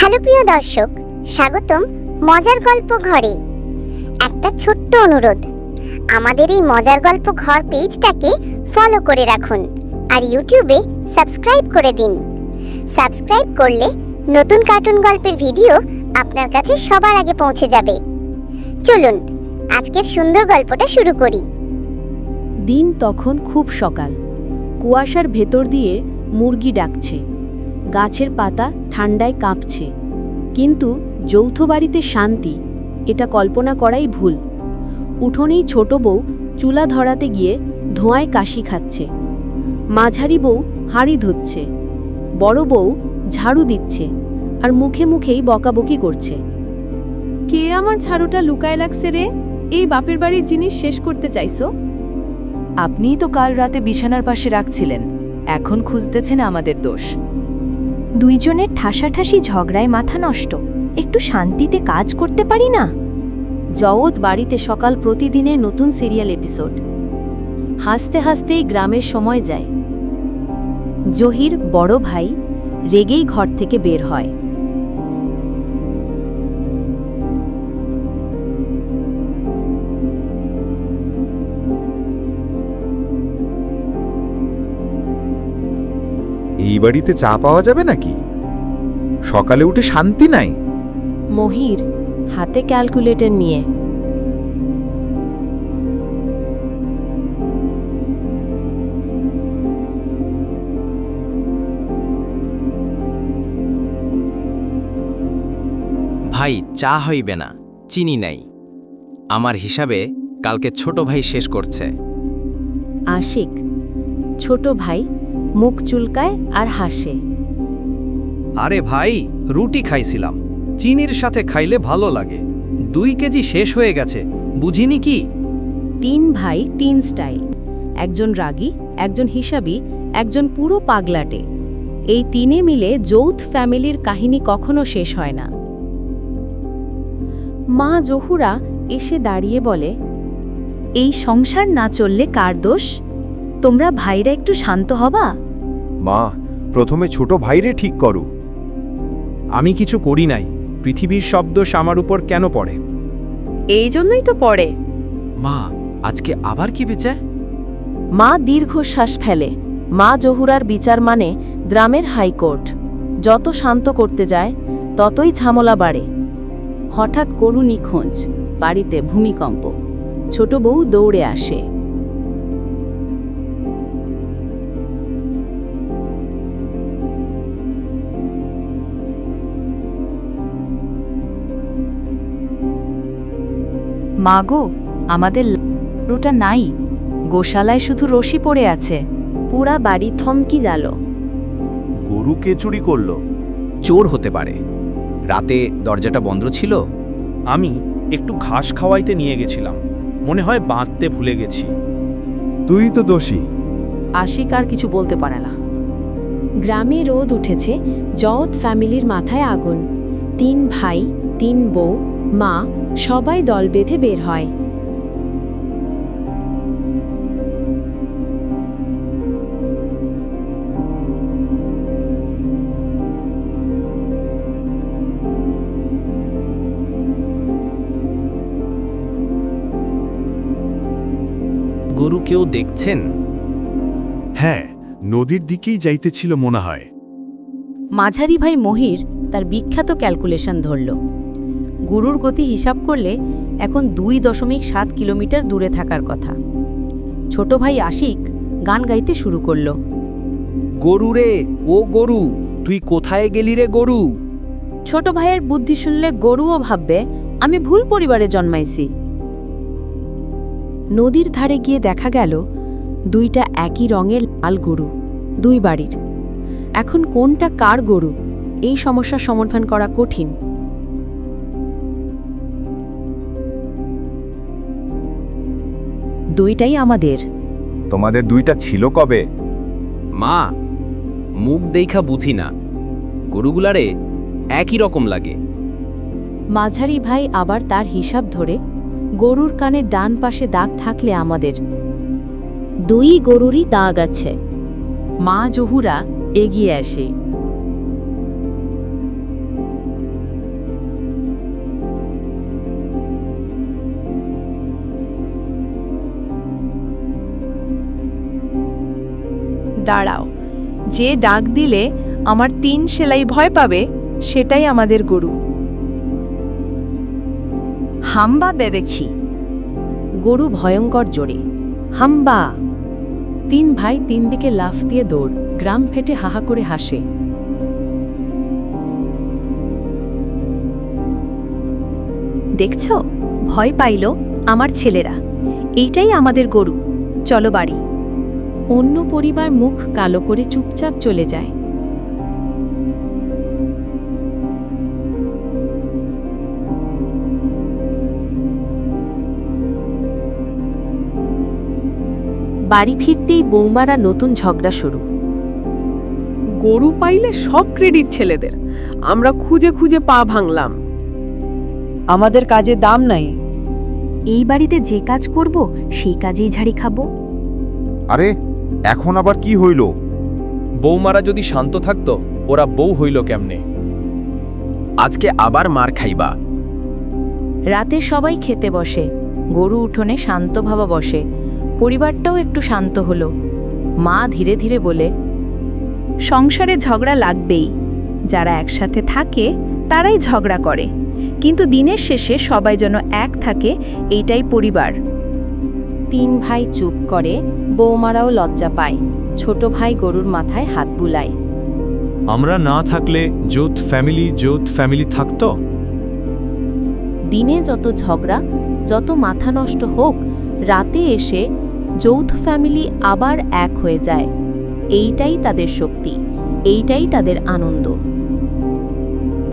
Hello প্রিয় দর্শক, স্বাগতম মজার গল্প ঘরে। একটা ছোট্ট অনুরোধ, আমাদের এই মজার গল্প ঘর পেজটাকে ফলো করে রাখুন আর ইউটিউবে সাবস্ক্রাইব করে দিন। সাবস্ক্রাইব করলে নতুন কার্টুন গল্পের ভিডিও আপনার কাছে সবার আগে পৌঁছে যাবে। চলুন আজকের সুন্দর গল্পটা শুরু করি। দিন তখন খুব সকাল, কুয়াশার ভেতর দিয়ে মুরগি ডাকছে, গাছের পাতা ঠান্ডায় কাঁপছে। কিন্তু যৌথ বাড়িতে শান্তি, এটা কল্পনা করাই ভুল। উঠোনেই ছোট বউ চুলা ধরাতে গিয়ে ধোঁয়ায় কাশি খাচ্ছে, মাঝারি বউ হাঁড়ি ধুচ্ছে, বড় বউ ঝাড়ু দিচ্ছে আর মুখে মুখেই বকাবকি করছে। কে আমার ঝাড়ুটা লুকায় লাগছে রে? এই বাপের বাড়ির জিনিস শেষ করতে চাইছো? আপনিই তো কাল রাতে বিছানার পাশে রাখছিলেন, এখন খুঁজতেছেন আমাদের দোষ। দুইজনের ঠাসাঠাসি ঝগড়ায় মাথা নষ্ট, একটু শান্তিতে কাজ করতে পারি না? জওত বাড়িতে সকাল প্রতিদিনের নতুন সিরিয়াল এপিসোড। হাসতে হাসতেই গ্রামের সময় যায়। জহির বড় ভাই রেগেই ঘর থেকে বের হয়। এই বাড়িতে চা পাওয়া যাবে নাকি? সকালে উঠে শান্তি নাই। মহির হাতে ক্যালকুলেটর নিয়ে। ভাই, চা হইবে না, চিনি নাই। আমার হিসাবে কালকে ছোট ভাই শেষ করছে। আশিক ছোট ভাই মুখ চুলকায় আর হাসে। আরে ভাই, রুটি খাইছিলাম, চিনির সাথে খাইলে ভালো লাগে। 2 কেজি শেষ হয়ে গেছে, বুঝিনি কি? 3 ভাই 3 স্টাইল, একজন রাগী, একজন হিসাবী, একজন পুরো পাগলাটে। এই 3 মিলে যৌথ ফ্যামিলির কাহিনী কখনো শেষ হয় না। মা জহুরা এসে দাঁড়িয়ে বলে, এই সংসার না চললে কার দোষ? তোমরা ভাইরা একটু শান্ত হবা? মা, প্রথমে ছোট ভাইরে ঠিক করো। আমি কিছু করি নাই, পৃথিবীর সব দোষ আমার উপর কেন পড়ে? এই জন্যই তো পড়ে। মা, আজকে আবার কি বিচার? মা দীর্ঘশ্বাস ফেলে। মা জহুরার বিচার মানে গ্রামের হাইকোর্ট। যত শান্ত করতে যায় ততই ঝামেলা বাড়ে। হঠাৎ গরু নিখোঁজ, বাড়িতে ভূমিকম্প। ছোট বউ দৌড়ে আসে। মাগো, আমাদের লাড়ুটা নাই, গোশালায় শুধু রশি পড়ে আছে। পুরা বাড়ি থমকি গেল। গরু কে চুরি করলো? চোর হতে পারে। রাতে দরজাটা বন্ধ ছিল। আমি একটু ঘাস খাওয়াইতে নিয়ে গেছিলাম, মনে হয় বাঁধতে ভুলে গেছি। তুই তো দোষী। আশিক আর কিছু বলতে পারে না। গ্রামে রোদ উঠেছে, জওত ফ্যামিলির মাথায় আগুন। 3 ভাই, 3 বউ, মা, সবাই দল বেঁধে বের হয়। গরু কেউ দেখছেন? হ্যাঁ, নদীর দিকেই যাইতেছিল মনে হয়। মাঝারি ভাই মহির তার বিখ্যাত ক্যালকুলেশন ধরল। গরুর গতি হিসাব করলে এখন 2.7 কিলোমিটার দূরে থাকার কথা। ছোট ভাই আশিক গান গাইতে শুরু করল। গরু রে, ও গরু, তুই কোথায় গেলি রে গরু? ছোট ভাইয়ের বুদ্ধি শুনলে গরুও ভাববে আমি ভুল পরিবারে জন্মাইছি। নদীর ধারে গিয়ে দেখা গেল 2টা একই রঙের লাল গরু, 2 বাড়ির। এখন কোনটা কার গরু, এই সমস্যার সমাধান করা কঠিন। দুইটাই আমাদের। তোমাদের 2টা ছিল কবে? মা, মুখ দেইখা বুঝি না, গরুগুলারে একই রকম লাগে। মাঝারি ভাই আবার তার হিসাব ধরে, গরুর কানে ডান পাশে দাগ থাকলে আমাদের। 2 গরুরই দাগ আছে। মা জহুরা এগিয়ে আসে। দাঁড়াও, যে ডাক দিলে আমার 3 সেলাই ভয় পাবে সেটাই আমাদের গরু। হাম্বা বেবেছি। গরু ভয়ঙ্কর জোরে হাম্বা। 3 ভাই 3 দিকে লাফ দিয়ে দৌড়, গ্রাম ফেটে হাহা করে হাসে। দেখছো, ভয় পাইল আমার ছেলেরা। এইটাই আমাদের গরু, চলো বাড়ি। অন্য পরিবার মুখ কালো করে চুপচাপ চলে যায়। বাড়ি ফিরতেই বৌমারা নতুন ঝগড়া শুরু। গরু পাইলে সব ক্রেডিট ছেলেদের, আমরা খুঁজে খুঁজে পা ভাঙলাম। আমাদের কাজে দাম নাই। এই বাড়িতে যে কাজ করব সেই কাজেই ঝাড়ি খাবো। আরে এখন আবার কি হইল? বৌমারা যদি শান্ত থাকতো, ওরা বউ হইল কেমনে? আজকে আবার মার খাইবা। রাতে সবাই খেতে বসে, গরু উঠোনে শান্তভাবে বসে। পরিবারটাও একটু শান্ত হলো। মা ধীরে ধীরে বলে, সংসারে ঝগড়া লাগবেই, যারা একসাথে থাকে তারাই ঝগড়া করে, কিন্তু দিনের শেষে সবাই যেন এক থাকে, এইটাই পরিবার। 3 ভাই চুপ করে, বৌমারাও লজ্জা পায়। ছোট ভাই গরুর মাথায় হাত বুলায়। আমরা না থাকলে যৌথ ফ্যামিলি থাকতো। দিনে যত ঝগড়া, যত মাথা নষ্ট হোক, রাতে এসে যৌথ ফ্যামিলি আবার এক হয়ে যায়। এইটাই তাদের শক্তি, এইটাই তাদের আনন্দ।